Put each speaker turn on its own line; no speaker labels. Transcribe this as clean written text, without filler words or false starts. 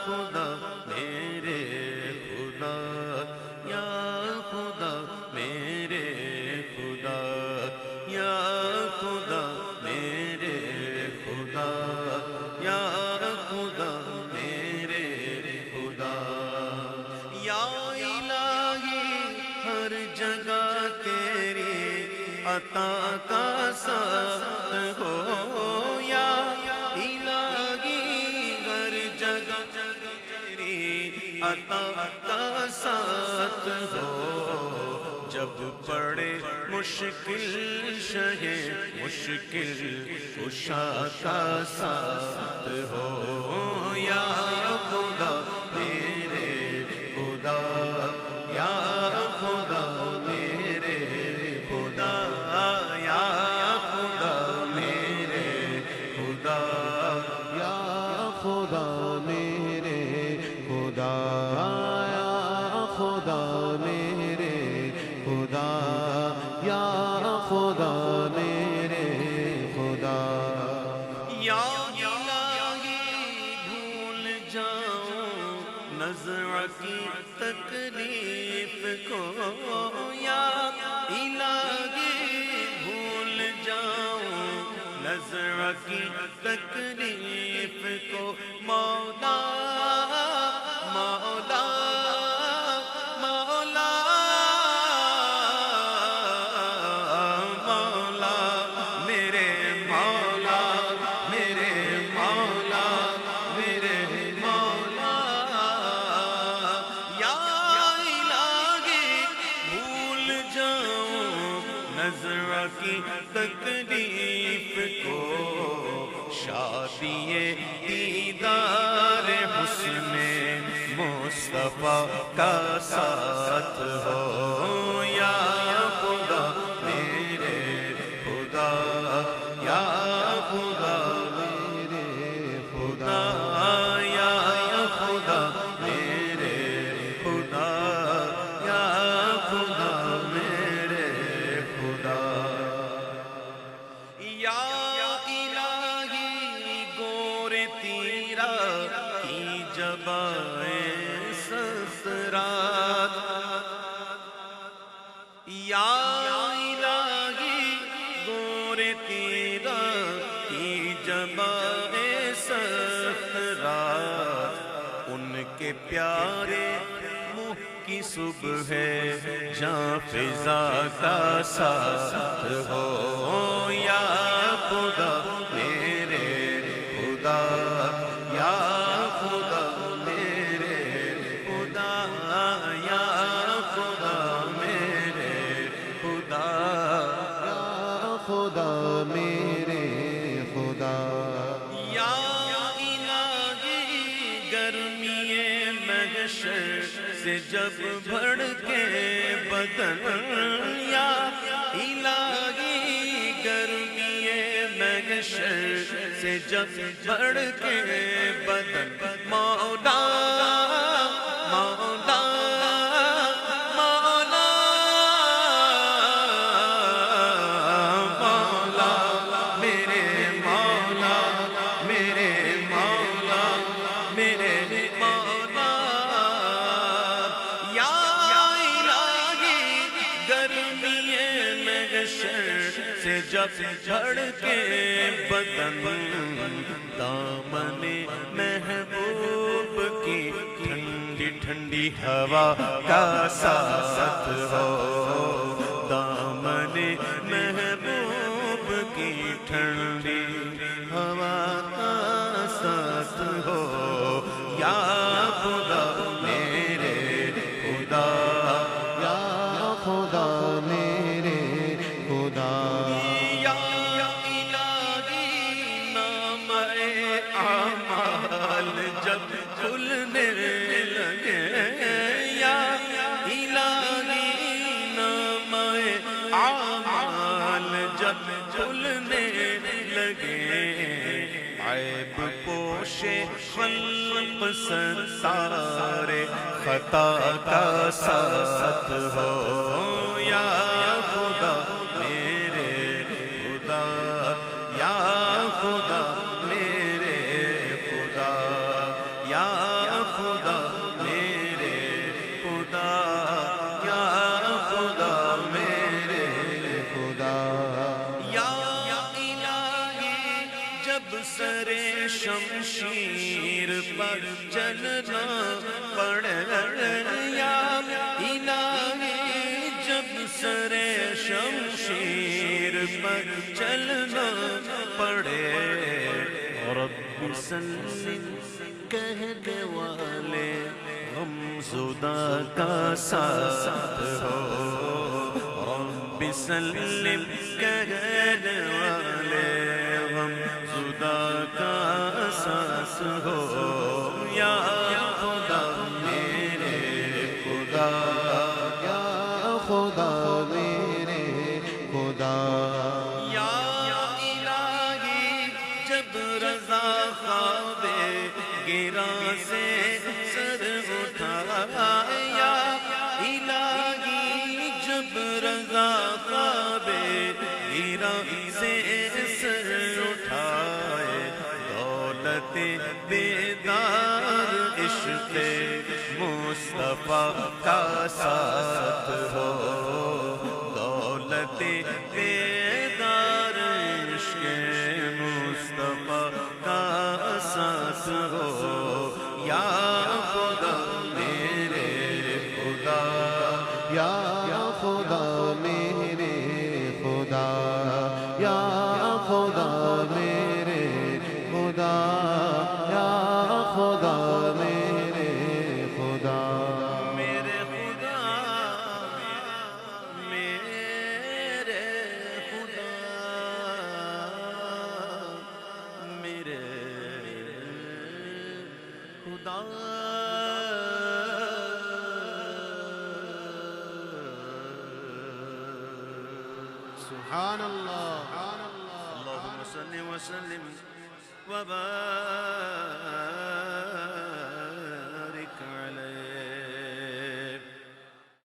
خدا میرے خدا، یا خدا میرے خدا، یا خدا میرے خدا، یا خدا میرے خدا، یا الہی ہر جگہ تیری عطا کا ساتھ ہو، یا الہی ہر جگہ تیری عطا کا ساتھ ہو، جب پڑے مشکل شہ مشکل کشا کا ساتھ ہو، یا خدا میرے خدا، یا خدا میرے خدا، یا خدا میرے خدا،
یا خدا میرے خدا، یا خدا میرے خدا، یا خدا میرے خدا،
یا الہی بھول جاؤں نظر کی تکلیف کو، یا الہی بھول جاؤں نظر کی تکلیف کو، مولا مولا مولا مولا میرے مولا میرے مولا میرے مولا، یا الہی بھول جاؤں نظر کی تکلیف کو، شادی دیدار حسن مصطفیٰ کا ساتھ ہو، یا خدا میرے خدا، یا خدا
میرے
خدا،
خدا،
یا خدا میرے خدا، یا خدا میرے خدا، یا الہی گور تیرا کی جبائے سسرات، یا الہی گور تیرا کی جبائے سسرات، ان کے پیارے منہ کی صبح ہے جہاں فضا کا ساتھ ہو، یا خدا میرے خدا، یا خدا میرے خدا، یا خدا میرے خدا،
یا خدا میرے خدا،
یا الہی گرمی محشر سے جب بڑھ کے بدن، یا الہی گرمی محشر سے جب بڑھ کے بدن، مولا مولا مولا مولا میرے مولا میرے مولا میرے مولا، یا الہی گرمی محشر سے جب جھڑ کے بدن، دامن محبوب کی ٹھنڈی ٹھنڈی ہوا کا ساتھ ہو، دامن محبوب کی ٹھنڈی ہوا کا ساتھ ہو، یا خدا میرے خدا،
یا خدا میرے خدا،
یا الہی نام اعمال جب کھلنے لگے، یا الہی نام اعمال جب کھلنے لگے، عیب پوش خلق ستارے خطا کا ساتھ ہو، یا خدا میرے خدا، یا خدا میرے خدا، یا خدا میرے خدا یا خدا میرے
خدا
یا الہی جب سر شمشیر پر چلنا پڑے یا الہی جب سر شمشیر پر چلنا پڑے رب سلم کہنے والے غم زدہ کا ساتھ ہو رب سلم کہنے والے غم زدہ کا ساتھ ہو یا خدا میرے خدا
یا خدا میرے خدا
یا الہی جب رضا خواب گرا سے سر اٹھا یا الہی جب رضا خواب گرا سے سر اٹھائے دولت بیدار عشق مصطفیٰ کا ساتھ ہو دولت بیدار عشق مصطفیٰ کا ساتھ ہو یا خدا میرے خدا
یا خدا میرے خدا یا خدا میرے خدا یا خدا میرے خدا
میرے خدا میرے خدا میرے خدا
سبحان اللہ
اللهم صل وسلم وبارك